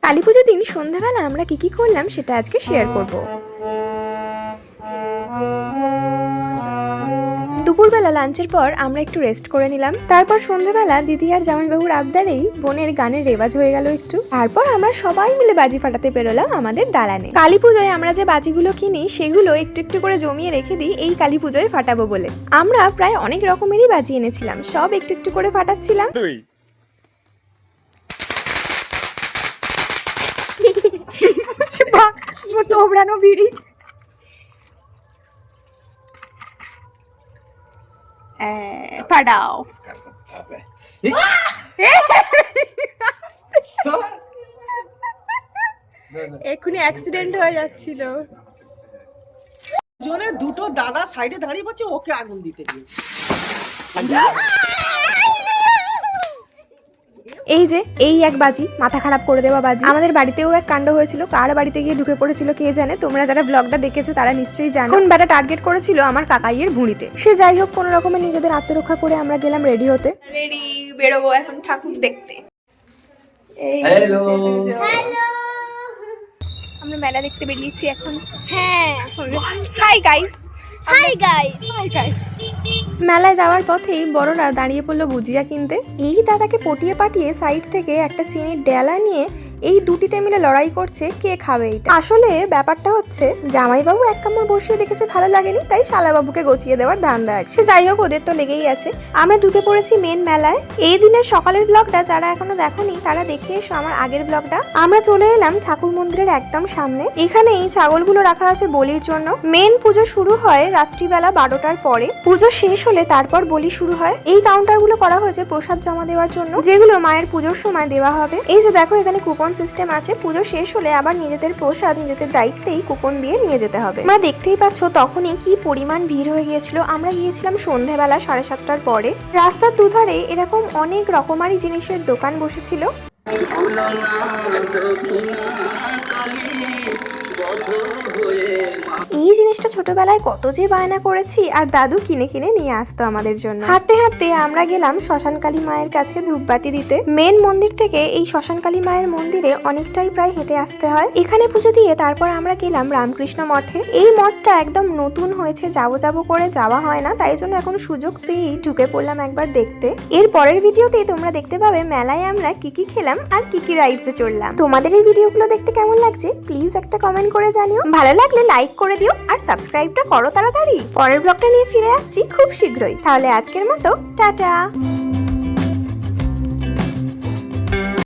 কালীপুজোর দিন সন্ধ্যাবেলা আমরা কি কি করলাম সেটা আজকে শেয়ার করব। দুপুরবেলা লাঞ্চের পর আমরা একটু রেস্ট করে নিলাম। তারপর সন্ধ্যাবেলা দিদি আর জামাইবাবুর আবদারেই বোনের গানের রেওয়াজ হয়ে গেল একটু। তারপর আমরা সবাই মিলে বাজি ফাটাতে বেরোলাম আমাদের দালানে। কালী পুজোয় আমরা যে বাজিগুলো কিনি সেগুলো একটু একটু করে জমিয়ে রেখে দিই এই কালী পুজোয় ফাটাবো বলে। আমরা প্রায় অনেক রকমেরই বাজি এনেছিলাম, সব একটু একটু করে ফাটাচ্ছিলাম। তোমরানো বিড়ি ফাটাও। এক্ষুনি অ্যাক্সিডেন্ট হয়ে যাচ্ছিল। জোরে দুটো দাদা সাইডে দাঁড়িয়ে পড়ছে, ওকে আগুন দিতে দিয়েছে। এই যে এই এক বাজি, মাথা খারাপ করে দেওয়া বাজি। আমাদের বাড়িতেও এক কাণ্ড হয়েছিল, কার বাড়িতে গিয়ে ঢুকে পড়েছিল কে জানে। তোমরা যারা ব্লগটা দেখেছো তারা নিশ্চয়ই জানো। কোন ব্যাটা টার্গেট করেছিল আমার কাকাইয়ের ভুঁড়িতে। সে যাই হোক, কোনো রকমের নিজেদের আত্মরক্ষা করে আমরা গেলাম রেডি হতে। রেডি বেরোবো এখন ঠাকুর দেখতে। আমরা মেলা দেখতে বেরিয়েছি এখন। হ্যাঁ, hi guys. Hi guys. Hi guys. মেলায় যাওয়ার পথেই বড়রা দাঁড়িয়ে পড়লো গুজিয়া কিনতে। এই দাদাকে পটিয়ে পাঠিয়ে সাইড থেকে একটা চিনির ডেলা নিয়ে এই দুটিতে মিলে লড়াই করছে কে খাবে এটা। আসলে ব্যাপারটা হচ্ছে জামাইবাবু এক কামড় বসিয়ে দেখেছে ভালো লাগেনি, তাই শালাবাবুকে গচিয়ে দেওয়ার ধান্দা। সে যাই হোক, ওদের তো লেগেই আছে। আমরা ঢুকে পড়েছি মেন মেলায়। এই দিনের সকালের ব্লগটা যারা এখনো দেখোনি তারা দেখে এসো আমার আগের ব্লগটা। আমরা চলে এলাম ঠাকুর মন্দিরের একদম সামনে। এখানে এই ছাগলগুলো রাখা আছে বলির জন্য। মেন পুজো শুরু হয় রাত্রিবেলা 12টার পরে। পুজো শেষ হলে তারপর বলি শুরু হয়। এই কাউন্টারগুলো করা হয়েছে প্রসাদ জমা দেওয়ার জন্য, যেগুলো মায়ের পুজোর সময় দেওয়া হবে। এই যে দেখো, এখানে কুপন সিস্টেম আছে। পুজো শেষ হলে আবার নিজেদের প্রসাদ নিজেদের দায়িত্বেই কুপন দিয়ে নিয়ে যেতে হবে। তোমরা দেখতেই পাচ্ছ তখনই কি পরিমাণ ভিড় হয়ে গিয়েছিল। আমরা গিয়েছিলাম সন্ধ্যাবেলা 7:30টার পরে। রাস্তার দুধারে এরকম অনেক রকমারি জিনিসের দোকান বসেছিল। এই জিনিসটা ছোটবেলায় কত যে বায়না করেছি, আর দাদু কিনে কিনে নিয়ে আসতো আমাদের জন্য। হাঁটতে হাঁটতে আমরা গেলাম শ্মশানকালী মায়ের কাছে ধূপবাতি দিতে। মেন মন্দির থেকে এই শ্মশানকালী মায়ের মন্দিরে অনেকটাই প্রায় হেঁটে আসতে হয়। এখানে পুজো দিয়ে তারপর আমরা গেলাম রামকৃষ্ণ মঠে। এই মঠটা একদম নতুন হয়েছে, যাবো করে যাওয়া হয় না, তাই জন্য এখন সুযোগ পেয়েই ঢুকে পড়লাম একবার দেখতে। এর পরের ভিডিওতে তোমরা দেখতে পাবে মেলায় আমরা কি কি খেলাম আর কি কি রাইডসে চড়লাম। তোমাদের এই ভিডিওগুলো দেখতে কেমন লাগছে প্লিজ একটা কমেন্ট করে জানিও। ভালো লাগলে লাইক করে দিও আর সাবস্ক্রাইবটা করো তাড়াতাড়ি। পরের ব্লগটা নিয়ে ফিরে আসছি খুব শীঘ্রই। তাহলে আজকের মতো টাটা।